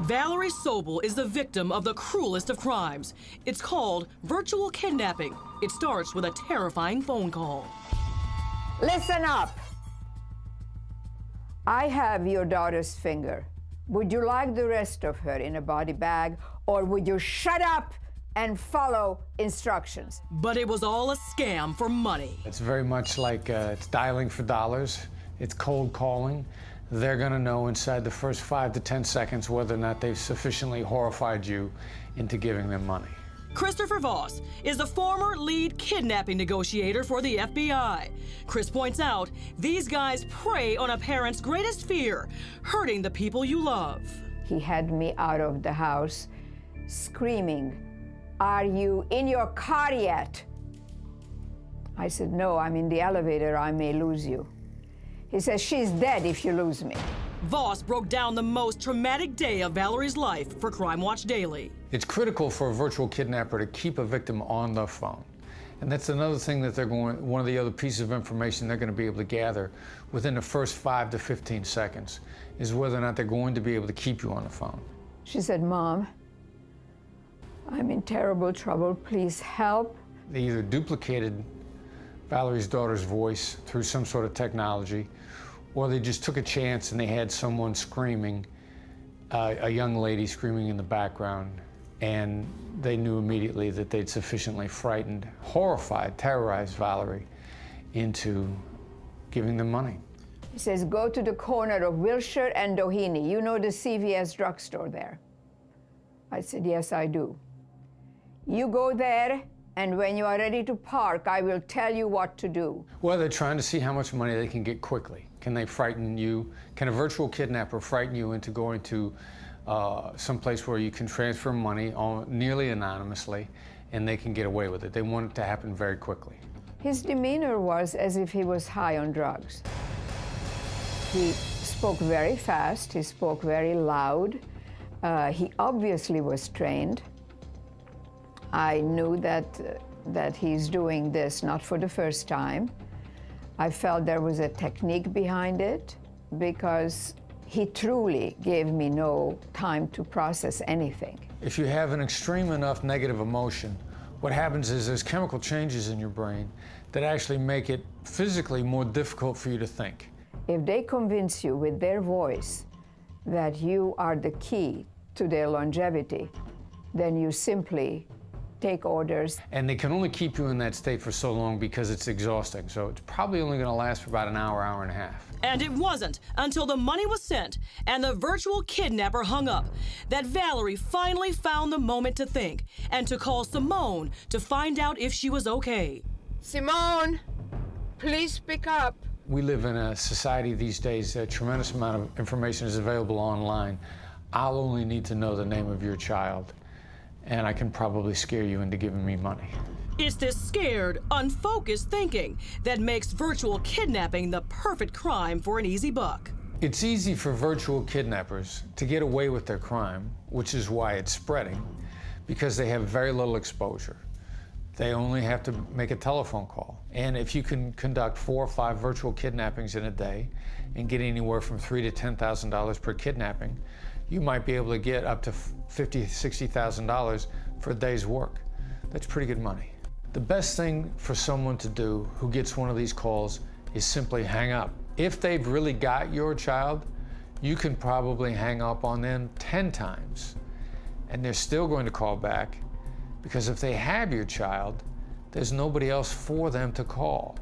Valerie Sobel is the victim of the cruelest of crimes. It's called virtual kidnapping. It starts with a terrifying phone call. Listen up. I have your daughter's finger. Would you like the rest of her in a body bag, or would you shut up and follow instructions? But it was all a scam for money. It's very much like it's dialing for dollars. It's cold calling. They're going to know inside the first 5 to 10 seconds whether or not they've sufficiently horrified you into giving them money. Christopher Voss is the former lead kidnapping negotiator for the FBI. Chris points out these guys prey on a parent's greatest fear, hurting the people you love. He had me out of the house screaming, "Are you in your car yet?" I said, "No, I'm in the elevator. I may lose you." He says, "She's dead if you lose me." Voss broke down the most traumatic day of Valerie's life for Crime Watch Daily. It's critical for a virtual kidnapper to keep a victim on the phone. And that's another thing that one of the other pieces of information they're going to be able to gather within the first 5 to 15 seconds is whether or not they're going to be able to keep you on the phone. She said, "Mom, I'm in terrible trouble. Please help." They either duplicated Valerie's daughter's voice through some sort of technology, or they just took a chance and they had someone screaming, a young lady screaming in the background, and they knew immediately that they'd sufficiently frightened, horrified, terrorized Valerie into giving them money. He says, "Go to the corner of Wilshire and Doheny. You know the CVS drugstore there?" I said, "Yes, I do. You go there, and when you are ready to park, I will tell you what to do." Well, they're trying to see how much money they can get quickly. Can they frighten you? Can a virtual kidnapper frighten you into going to some place where you can transfer money nearly anonymously, and they can get away with it? They want it to happen very quickly. His demeanor was as if he was high on drugs. He spoke very fast. He spoke very loud. He obviously was trained. I knew that he's doing this not for the first time. I felt there was a technique behind it because he truly gave me no time to process anything. If you have an extreme enough negative emotion, what happens is there's chemical changes in your brain that actually make it physically more difficult for you to think. If they convince you with their voice that you are the key to their longevity, then you simply take orders. And they can only keep you in that state for so long because it's exhausting. So it's probably only going to last for about an hour, hour and a half. And it wasn't until the money was sent and the virtual kidnapper hung up that Valerie finally found the moment to think and to call Simone to find out if she was okay. "Simone, please pick up." We live in a society these days, a tremendous amount of information is available online. I'll only need to know the name of your child, and I can probably scare you into giving me money. It's this scared, unfocused thinking that makes virtual kidnapping the perfect crime for an easy buck. It's easy for virtual kidnappers to get away with their crime, which is why it's spreading, because they have very little exposure. They only have to make a telephone call. And if you can conduct 4 or 5 virtual kidnappings in a day and get anywhere from $3,000 to $10,000 per kidnapping, you might be able to get up to $50,000, $60,000 for a day's work. That's pretty good money. The best thing for someone to do who gets one of these calls is simply hang up. If they've really got your child, you can probably hang up on them 10 times, and they're still going to call back, because if they have your child, there's nobody else for them to call.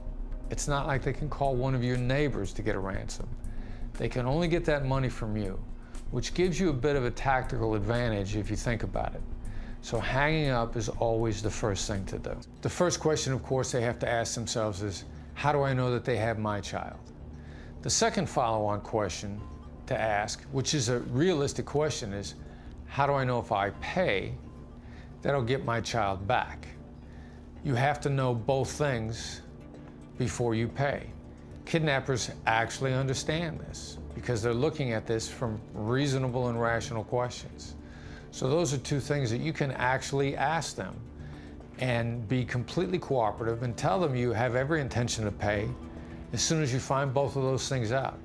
It's not like they can call one of your neighbors to get a ransom. They can only get that money from you, which gives you a bit of a tactical advantage if you think about it. So hanging up is always the first thing to do. The first question, of course, they have to ask themselves is, how do I know that they have my child? The second follow-on question to ask, which is a realistic question, is, how do I know if I pay that I'll get my child back? You have to know both things before you pay. Kidnappers actually understand this because they're looking at this from reasonable and rational questions. So those are 2 things that you can actually ask them and be completely cooperative and tell them you have every intention to pay as soon as you find both of those things out.